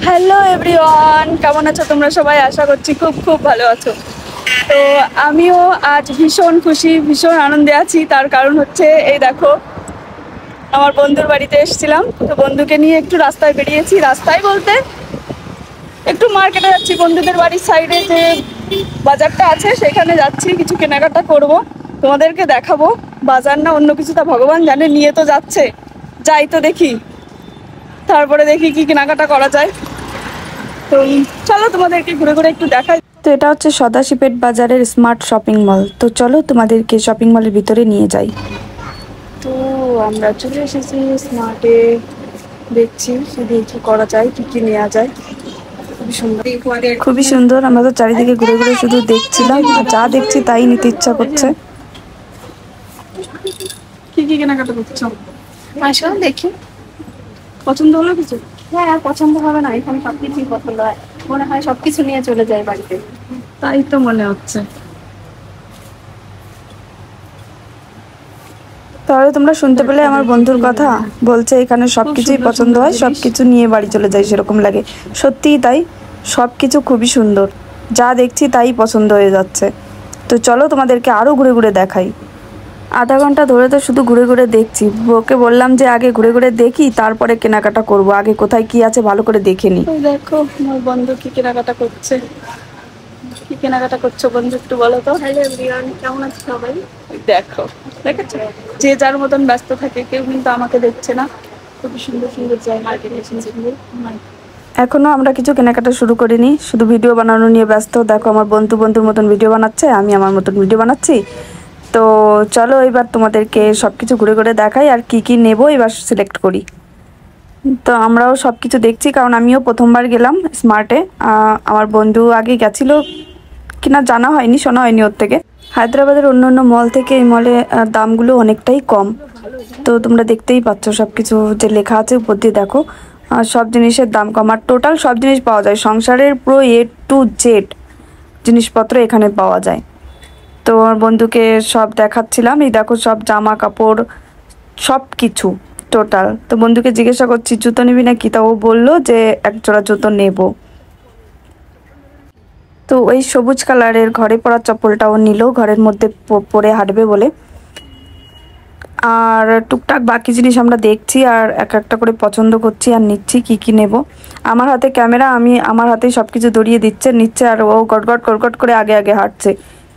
Hello everyone, কেমন আছো তোমরা সবাই? আশা করছি খুব খুব ভালো আছো। তো আমিও আজ ভীষণ খুশি, ভীষণ আনন্দে আছি। তার কারণ হচ্ছে এই দেখো, আমার বন্ধুর বাড়িতে এসেছিলাম। তো বন্ধুকে নিয়ে একটু রাস্তায় বেরিয়েছি। রাস্তায় বলতে একটু মার্কেটে যাচ্ছি, বন্ধুদের বাড়ির সাইডে যে বাজারটা আছে সেখানে যাচ্ছি, কিছু কেনাকাটা করব, তোমাদেরকে দেখাবো। বাজার না অন্য কিছু তা ভগবান জানে, নিয়ে তো যাচ্ছে, যাই তো দেখি, তারপরে দেখি কি কেনাকাটা করা যায়। তো চলো তোমাদেরকে ঘুরে ঘুরে একটু দেখাই। তো এটা হচ্ছে সদাশিবপেট বাজারের স্মার্ট শপিং মল। তো চলো তোমাদেরকে শপিং মলের ভিতরে নিয়ে যাই। তো আমরা চলে এসেছি স্মার্টে, দেখছি শুধু কি করা যায়, কি কি নেওয়া যায়। খুবই সুন্দর, খুবই সুন্দর। আমরা তো চারিদিকে ঘুরে ঘুরে শুধু দেখছিলাম, আর যা দেখছি তাই নিতে ইচ্ছা করছে। কি কি কেনাকাটা করছো? আসলে দেখি পছন্দ হলো কিছু? হ্যাঁ, পছন্দ হবে না? এখানে সবকিছুই পছন্দ হয়, মনে হয় সবকিছু নিয়ে চলে যায় বাড়িতে। তাই তো মনে হচ্ছে। তাহলে তোমরা শুনতে পেলে আমার বন্ধুর কথা, বলছে এখানে সবকিছুই পছন্দ হয়, সবকিছু নিয়ে বাড়ি চলে যায় সেরকম লাগে। সত্যিই তাই, সবকিছু খুবই সুন্দর, যা দেখছি তাই পছন্দ হয়ে যাচ্ছে। তো চলো তোমাদেরকে আরো ঘুরে ঘুরে দেখাই। আধা ঘন্টা ধরে তো শুধু ঘুরে ঘুরে দেখছি। ওকে বললাম যে আগে ঘুরে ঘুরে দেখি, তারপরে কেনাকাটা করব, আগে কোথায় কি আছে ভালো করে দেখে নি। দেখো আমার বন্ধু কি কেনাকাটা করছে। কি কেনাকাটা করছো বন্ধু, একটু বলো তো। হ্যালো এভরিওয়ান, কেমন আছে সবাই? দেখো, দেখেছো, যে যার মতন ব্যস্ত থাকে, কেউ কিন্তু আমাকে দেখছে না। খুবই সুন্দর সুন্দর জায়গা এসেছে। এখনো আমরা কিছু কেনাকাটা শুরু করিনি, শুধু ভিডিও বানানো নিয়ে ব্যস্ত। দেখো আমার বন্ধুর মতন ভিডিও বানাচ্ছে, আমি আমার মতন ভিডিও বানাচ্ছি। তো চলো এবার তোমাদেরকে সবকিছু ঘুরে ঘুরে দেখাই, আর কি কি নেব এবার সিলেক্ট করি। তো আমরাও সব কিছু দেখছি, কারণ আমিও প্রথমবার গেলাম স্মার্টে। আমার বন্ধু আগে গেছিলো কিনা জানা হয়নি, শোনা হয়নি ওর থেকে। হায়দ্রাবাদের অন্য অন্য মল থেকে এই মলে দামগুলো অনেকটাই কম। তো তোমরা দেখতেই পাচ্ছ সব কিছু যে লেখা আছে উপর দিয়ে, দেখো সব জিনিসের দাম কম, আর টোটাল সব জিনিস পাওয়া যায়, সংসারের পুরো A to Z জিনিসপত্র এখানে পাওয়া যায়। তো আমার বন্ধুকে সব দেখাচ্ছিলাম, এই দেখো সব জামা কাপড় সব কিছু টোটাল। তো বন্ধুকে জিজ্ঞাসা করছি জুতো নিবি নাকি, তা ও বললো যে এক জোড়া জুতো নেব। তো ওই সবুজ কালারের ঘরে পরা চপ্পলটাও নিল, ঘরের মধ্যে পরে হাঁটবে বলে। আর টুকটাক বাকি জিনিস আমরা দেখছি, আর এক একটা করে পছন্দ করছি আর নিচ্ছি কি কি নেব। আমার হাতে ক্যামেরা, আমি আমার হাতেই সব কিছু ধরিয়ে নিচ্ছে, আর ও গটগট গটগট করে আগে আগে হাঁটছে।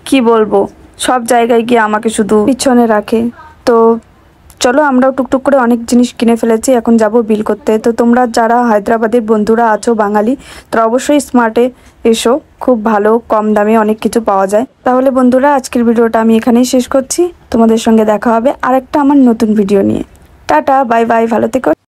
কি বলবো, সব জায়গায় গিয়ে আমাকে শুধু পিছনে রাখে। তো চলো আমরাও টুকটুক করে অনেক জিনিস কিনে ফেলেছি, এখন যাব বিল করতে। তো তোমরা যারা হায়দ্রাবাদের বন্ধুরা আছো বাঙালি, তারা অবশ্যই স্মার্টে এসো, খুব ভালো কম দামে অনেক কিছু পাওয়া যায়। তাহলে বন্ধুরা আজকের ভিডিওটা আমি এখানেই শেষ করছি, তোমাদের সঙ্গে দেখা হবে আরেকটা আমার নতুন ভিডিও নিয়ে। টাটা, বাই বাই, ভালো থেকো।